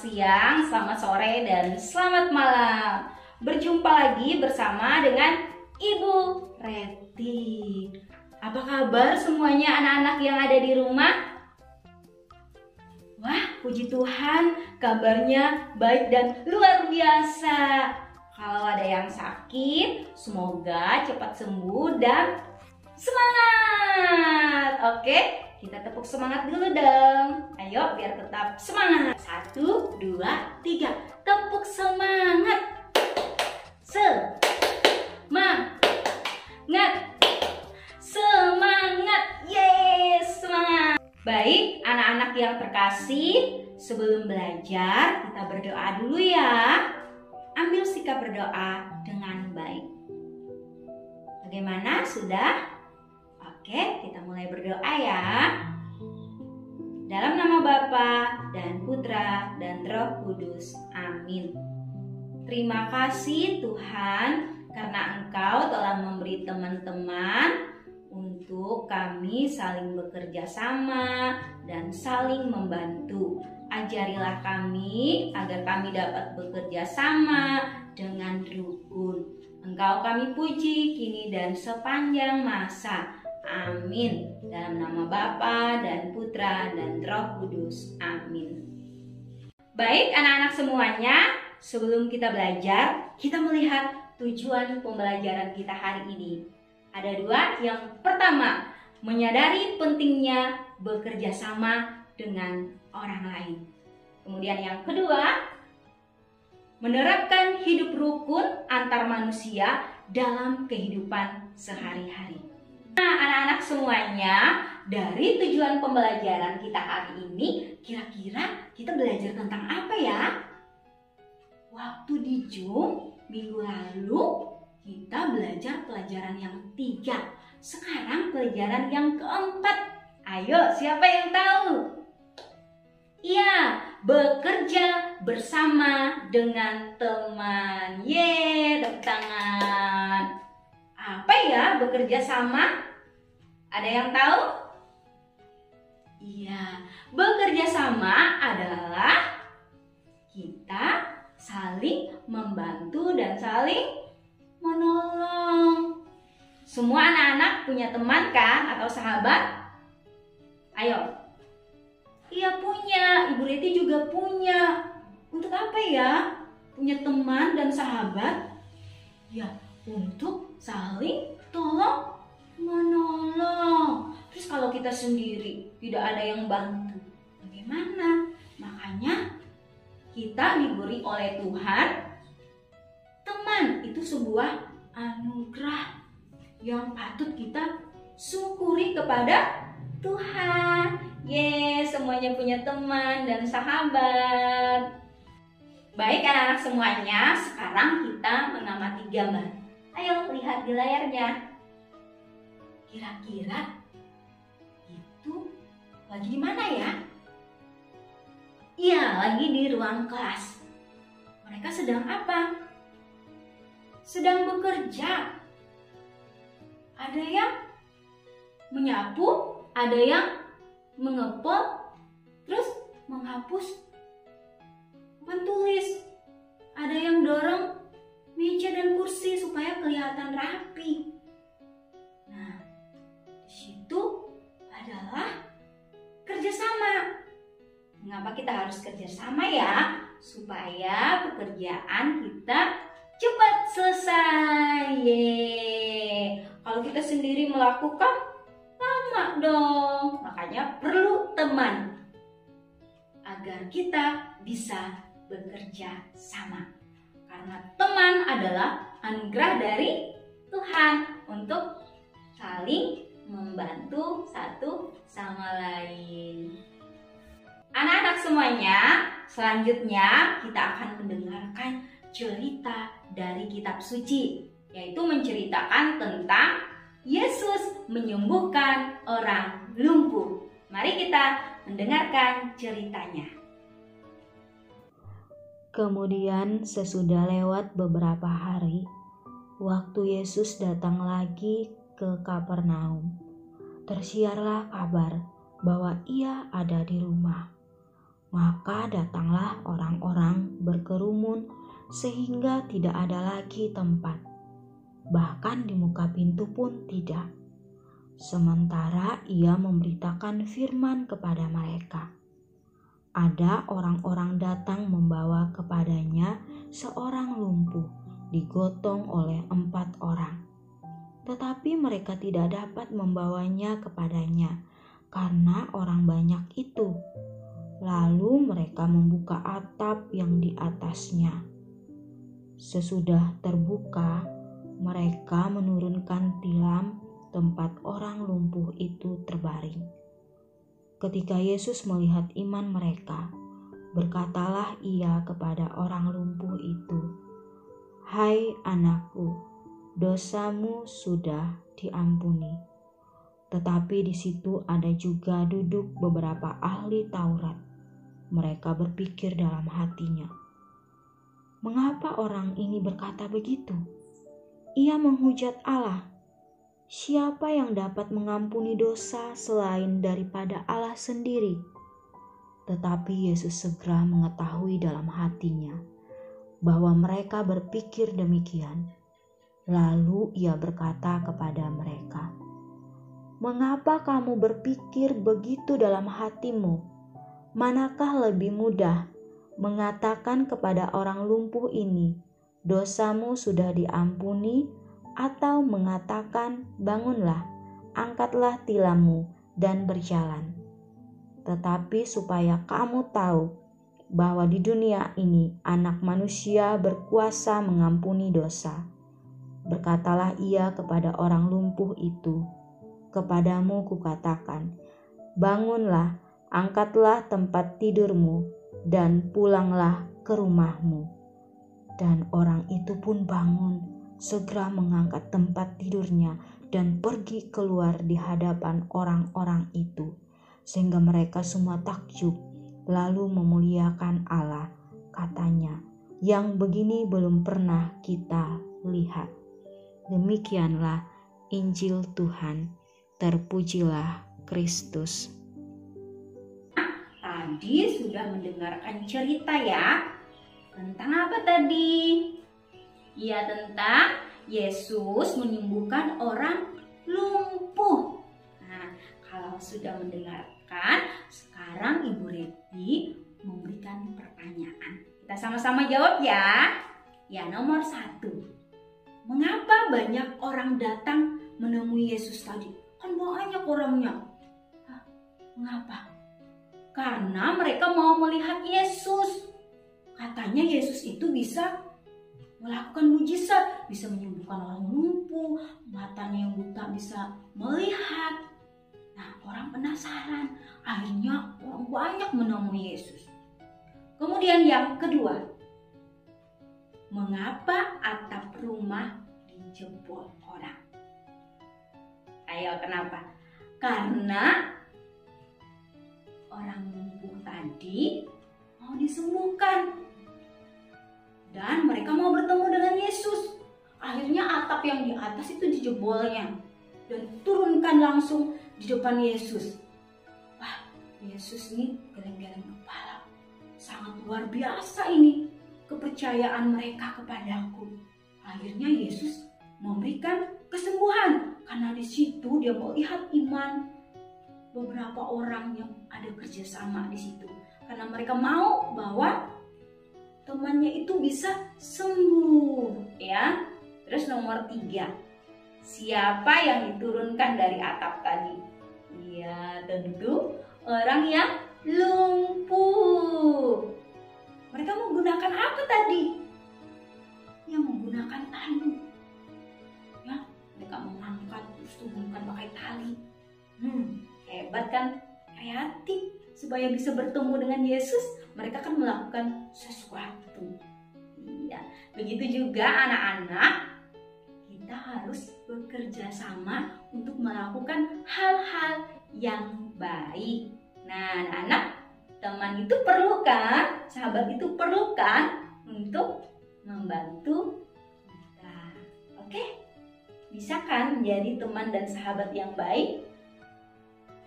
siang, selamat sore, dan selamat malam. Berjumpa lagi bersama dengan Ibu Reti. Apa kabar semuanya anak-anak yang ada di rumah? Wah, puji Tuhan, kabarnya baik dan luar biasa. Kalau ada yang sakit, semoga cepat sembuh dan semangat. Oke, kita tepuk semangat dulu dong. Ayo biar tetap semangat. 1, 2, 3. Tepuk semangat. Semangat. Yes, semangat. Baik, anak-anak yang terkasih, sebelum belajar kita berdoa dulu ya. Ambil sikap berdoa dengan baik. Bagaimana? Sudah? Oke, kita mulai berdoa ya. Dalam nama Bapa dan Putra dan Roh Kudus. Amin. Terima kasih Tuhan karena Engkau telah memberi teman-teman untuk kami saling bekerja sama dan saling membantu. Ajarilah kami agar kami dapat bekerja sama dengan rukun. Engkau kami puji kini dan sepanjang masa. Amin. Dalam nama Bapa dan Putra dan Roh Kudus. Amin. Baik anak-anak semuanya, sebelum kita belajar, kita melihat tujuan pembelajaran kita hari ini. Ada 2. Yang pertama, menyadari pentingnya bekerja sama dengan orang lain. Kemudian yang kedua, menerapkan hidup rukun antar manusia dalam kehidupan sehari-hari. Nah, anak-anak semuanya, dari tujuan pembelajaran kita hari ini, kira-kira kita belajar tentang apa ya? Waktu di Zoom minggu lalu, kita belajar pelajaran yang 3. Sekarang pelajaran yang keempat. Ayo, siapa yang tahu? Iya, bekerja bersama dengan teman. Yeay, tepuk tangan. Apa ya bekerja sama? Ada yang tahu? Iya, bekerja sama adalah kita saling membantu dan saling menolong. Semua anak-anak punya teman kan atau sahabat? Ayo. Iya punya, Ibu Reti juga punya. Untuk apa ya? Punya teman dan sahabat? Ya, untuk saling tolong menolong. Terus kalau kita sendiri tidak ada yang bantu, bagaimana? Makanya kita diberi oleh Tuhan teman. Itu sebuah anugerah yang patut kita syukuri kepada Tuhan. Yes, semuanya punya teman dan sahabat. Baik anak-anak semuanya, sekarang kita mengamati gambar. Ayo lihat di layarnya. Kira-kira itu lagi di mana ya? Iya, lagi di ruang kelas. Mereka sedang apa? Sedang bekerja. Ada yang menyapu, ada yang mengepel, terus menghapus papan tulis. Ada yang dorong meja dan kursi supaya kelihatan rapi. Nah, di situ adalah kerjasama. Mengapa kita harus kerjasama ya? Supaya pekerjaan kita cepat selesai. Yeay. Kalau kita sendiri melakukan, lama dong. Makanya perlu teman agar kita bisa bekerja sama. Karena teman adalah anugerah dari Tuhan untuk saling membantu satu sama lain. Anak-anak semuanya, selanjutnya kita akan mendengarkan cerita dari kitab suci, yaitu menceritakan tentang Yesus menyembuhkan orang lumpuh. Mari kita mendengarkan ceritanya. Kemudian sesudah lewat beberapa hari, waktu Yesus datang lagi ke Kapernaum, tersiarlah kabar bahwa ia ada di rumah. Maka datanglah orang-orang berkerumun sehingga tidak ada lagi tempat. Bahkan di muka pintu pun tidak. Sementara ia memberitakan firman kepada mereka. Ada orang-orang datang membawa kepadanya seorang lumpuh digotong oleh 4 orang. Tetapi mereka tidak dapat membawanya kepadanya karena orang banyak itu. Lalu mereka membuka atap yang di atasnya. Sesudah terbuka, mereka menurunkan tilam tempat orang lumpuh itu terbaring. Ketika Yesus melihat iman mereka, berkatalah ia kepada orang lumpuh itu, "Hai anakku, dosamu sudah diampuni." Tetapi di situ ada juga duduk beberapa ahli Taurat. Mereka berpikir dalam hatinya, "Mengapa orang ini berkata begitu? Ia menghujat Allah. Siapa yang dapat mengampuni dosa selain daripada Allah sendiri?" Tetapi Yesus segera mengetahui dalam hatinya bahwa mereka berpikir demikian. Lalu ia berkata kepada mereka, "Mengapa kamu berpikir begitu dalam hatimu? Manakah lebih mudah mengatakan kepada orang lumpuh ini, 'Dosamu sudah diampuni,' atau mengatakan, 'Bangunlah, angkatlah tilammu dan berjalan'? Tetapi supaya kamu tahu bahwa di dunia ini Anak Manusia berkuasa mengampuni dosa." Berkatalah ia kepada orang lumpuh itu, "Kepadamu kukatakan, bangunlah, angkatlah tempat tidurmu, dan pulanglah ke rumahmu." Dan orang itu pun bangun, segera mengangkat tempat tidurnya dan pergi keluar di hadapan orang-orang itu, sehingga mereka semua takjub, lalu memuliakan Allah. Katanya, "Yang begini belum pernah kita lihat." Demikianlah Injil Tuhan. Terpujilah Kristus. Tadi sudah mendengarkan cerita ya. Tentang apa tadi? Ya, tentang Yesus menyembuhkan orang lumpuh. Nah, kalau sudah mendengarkan, sekarang Ibu Reti memberikan pertanyaan. Kita sama-sama jawab ya. Ya, nomor 1. Mengapa banyak orang datang menemui Yesus tadi? Kan banyak orangnya. Mengapa? Karena mereka mau melihat Yesus. Katanya Yesus itu bisa melakukan mujizat, bisa menyembuhkan orang lumpuh, matanya yang buta bisa melihat. Nah, orang penasaran. Akhirnya orang banyak menemui Yesus. Kemudian yang kedua, mengapa atap rumah dijebol orang? Ayo, kenapa? Karena orang lumpuh tadi mau disembuhkan dan mereka mau bertemu dengan Yesus. Akhirnya atap yang di atas itu dijebolnya dan turunkan langsung di depan Yesus. Wah, Yesus ini geleng-geleng kepala. Sangat luar biasa ini kepercayaan mereka kepadaku. Akhirnya Yesus memberikan kesembuhan karena di situ dia melihat iman beberapa orang yang ada kerjasama di situ. Karena mereka mau bahwa temannya itu bisa sembuh, ya. Terus nomor 3, siapa yang diturunkan dari atap tadi? Ya, tentu orang yang lumpuh. Mereka menggunakan apa tadi? Yang menggunakan tali. Ya, mereka mengangkat terus turunkan pakai tali. Hebat kan? Kreatif. Supaya bisa bertemu dengan Yesus, mereka kan melakukan sesuatu. Iya, begitu juga anak-anak. Kita harus bekerja sama untuk melakukan hal-hal yang baik. Nah, anak-anak, teman itu perlu kan? Sahabat itu perlu kan? Untuk membantu kita. Oke? Bisa kan menjadi teman dan sahabat yang baik?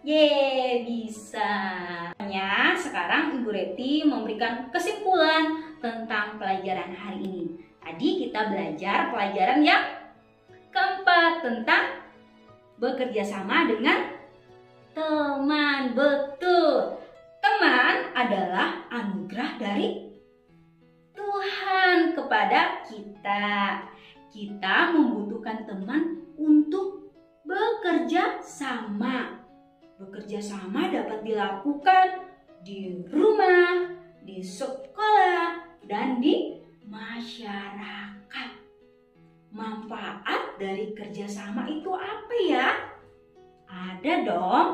Bisa. Sekarang Ibu Reti memberikan kesimpulan tentang pelajaran hari ini. Tadi kita belajar pelajaran yang keempat tentang bekerja sama dengan teman. Betul. Teman adalah anugerah dari Tuhan kepada kita. Kita membutuhkan teman untuk bekerja sama. Bekerja sama dapat dilakukan di rumah, di sekolah, dan di masyarakat. Manfaat dari kerjasama itu apa ya? Ada dong.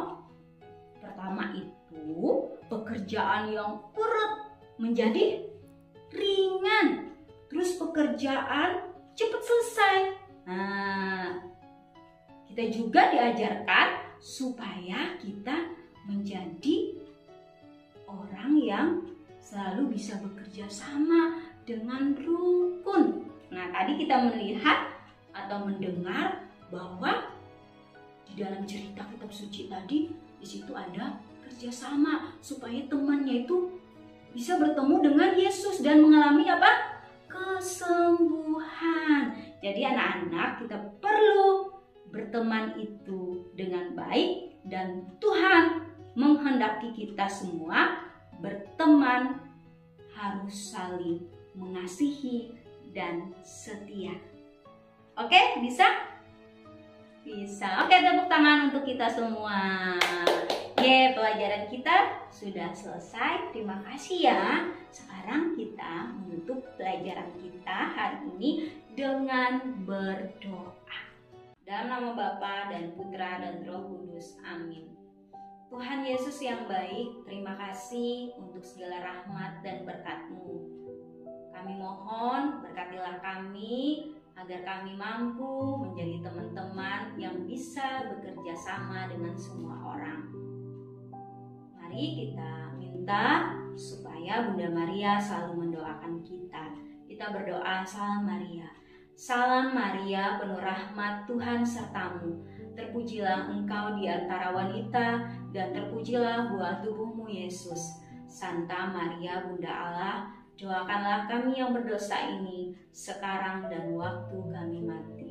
Pertama itu, pekerjaan yang berat menjadi ringan. Terus pekerjaan cepat selesai. Kita juga diajarkan supaya kita menjadi orang yang selalu bisa bekerja sama dengan rukun. Tadi kita melihat atau mendengar bahwa di dalam cerita kitab suci tadi, di situ ada kerjasama supaya temannya itu bisa bertemu dengan Yesus dan mengalami apa? Kesembuhan. Jadi anak-anak, kita perlu berteman itu dengan baik dan Tuhan menghendaki kita semua berteman harus saling mengasihi dan setia. Oke, bisa? Bisa. Oke, tepuk tangan untuk kita semua. Pelajaran kita sudah selesai. Terima kasih ya. Sekarang kita menutup pelajaran kita hari ini dengan berdoa. Dalam nama Bapa dan Putra dan Roh Kudus. Amin. Tuhan Yesus yang baik, terima kasih untuk segala rahmat dan berkat-Mu. Kami mohon berkatilah kami agar kami mampu menjadi teman-teman yang bisa bekerja sama dengan semua orang. Mari kita minta supaya Bunda Maria selalu mendoakan kita. Kita berdoa, Salam Maria. Salam Maria, penuh rahmat, Tuhan sertamu. Terpujilah engkau di antara wanita, dan terpujilah buah tubuhmu Yesus. Santa Maria, Bunda Allah, doakanlah kami yang berdosa ini, sekarang dan waktu kami mati.